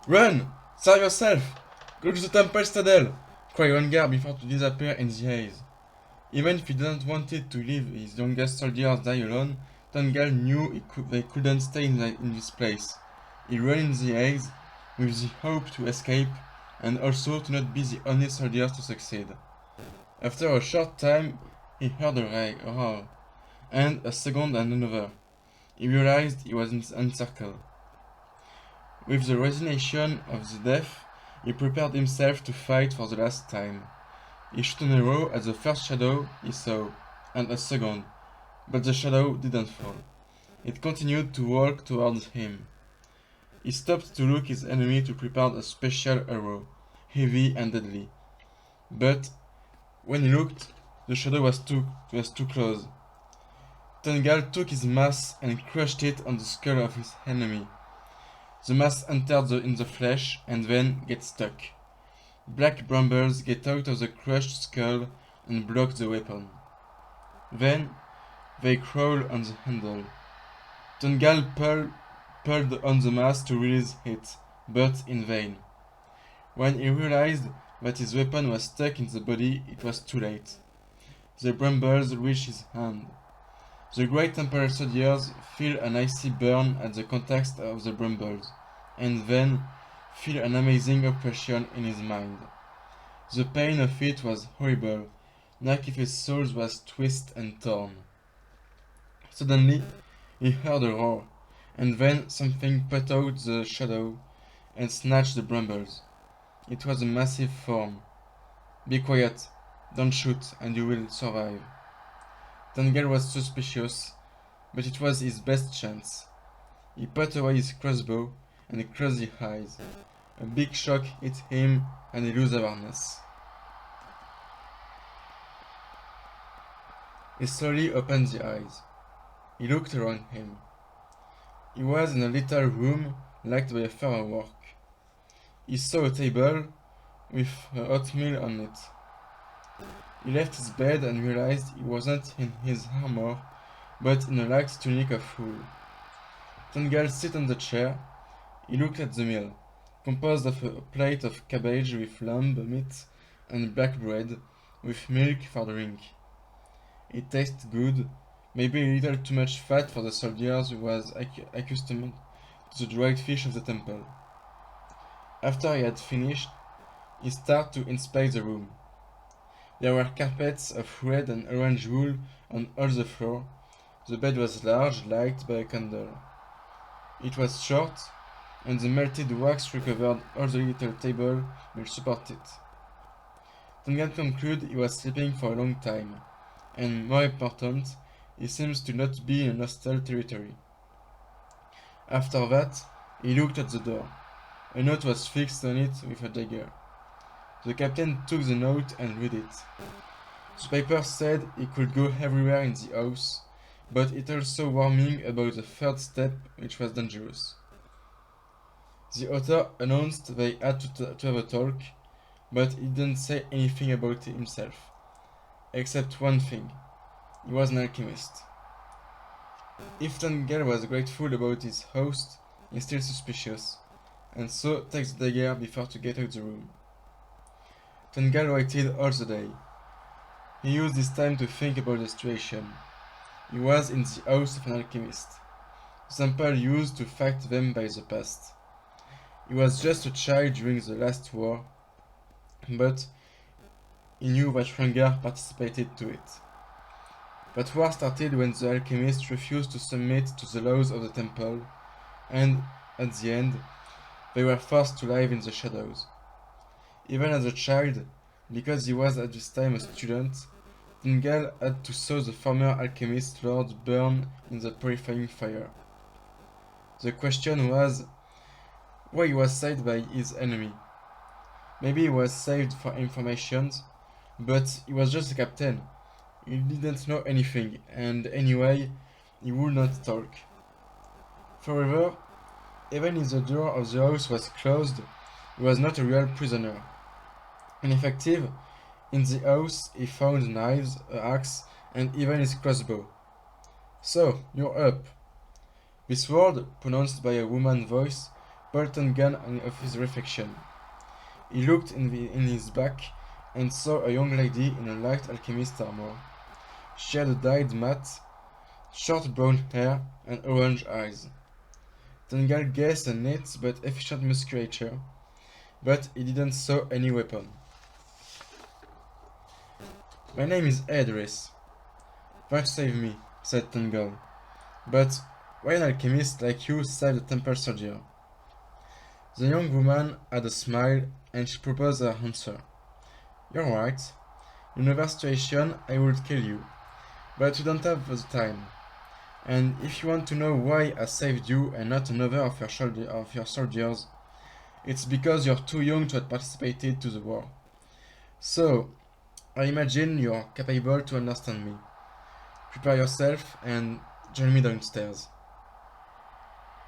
Run! Save yourself! Go to the temple citadel! Cried Rengar before to disappear in the haze. Even if he didn't want it to leave his youngest soldiers die alone, Tungal knew they couldn't stay in this place. He ran in the haze with the hope to escape and also to not be the only soldiers to succeed. After a short time, he heard a roar, and a second and another. He realized he was encircled. With the resignation of the death, he prepared himself to fight for the last time. He shot an arrow at the first shadow he saw, and a second, but the shadow didn't fall. It continued to walk towards him. He stopped to look his enemy to prepare a special arrow, heavy and deadly. But when he looked, the shadow was too close. Tungal took his mace and crushed it on the skull of his enemy. The mace entered in the flesh and then gets stuck. Black brambles get out of the crushed skull and block the weapon. Then they crawl on the handle. Tungal pulled on the mace to release it, but in vain. When he realized that his weapon was stuck in the body, it was too late. The brambles reached his hand. The great Emperor soldiers feel an icy burn at the contact of the brambles, and then feel an amazing oppression in his mind. The pain of it was horrible, like if his soul was twisted and torn. Suddenly, he heard a roar, and then something put out the shadow and snatched the brambles. It was a massive form. "Be quiet, don't shoot, and you will survive." Tungal was suspicious, but it was his best chance. He put away his crossbow and closed his eyes. A big shock hit him and he lost awareness. He slowly opened the eyes. He looked around him. He was in a little room lighted by a firework. He saw a table with oatmeal on it. He left his bed and realized he wasn't in his armor, but in a light tunic of wool. Tungal sat on the chair. He looked at the meal, composed of a plate of cabbage with lamb meat and black bread, with milk for drink. It tasted good, maybe a little too much fat for the soldiers who was accustomed to the dried fish of the temple. After he had finished, he started to inspect the room. There were carpets of red and orange wool on all the floor. The bed was large, lighted by a candle. It was short, and the melted wax recovered all the little table which supported it. Tungal concluded he was sleeping for a long time, and more important, he seems to not be in hostile territory. After that, he looked at the door. A note was fixed on it with a dagger. The captain took the note and read it. The paper said he could go everywhere in the house, but it also warning about the third step, which was dangerous. The author announced they had to have a talk, but he didn't say anything about himself, except one thing: he was an alchemist. If Tungal was grateful about his host, he's still suspicious, and so takes the dagger before to get out the room. Tungal waited all the day. He used this time to think about the situation. He was in the house of an alchemist, the temple used to fight them by the past. He was just a child during the last war, but he knew that Rengar participated to it. That war started when the alchemists refused to submit to the laws of the temple, and, at the end, they were forced to live in the shadows. Even as a child, because he was at this time a student, Tungal had to saw the former alchemist lord burn in the purifying fire. The question was why he was saved by his enemy. Maybe he was saved for information, but he was just a captain. He didn't know anything, and anyway, he would not talk. However, even if the door of the house was closed, he was not a real prisoner. Ineffective, in the house he found knives, an axe, and even his crossbow. "So, you're up." This word, pronounced by a woman's voice, pointed gun of his reflection. He looked in his back and saw a young lady in a light alchemist armor. She had a dyed matte, short brown hair and orange eyes. Tungal guessed a neat but efficient musculature, but he didn't saw any weapon. My name is Haze. Try to save me, said Tungal. But why an alchemist like you save the temple soldier? The young woman had a smile and she proposed her answer. You're right. In another situation I would kill you, but we don't have the time. And if you want to know why I saved you and not another of your soldiers, it's because you're too young to have participated to the war. So, I imagine you're capable to understand me. Prepare yourself and join me downstairs.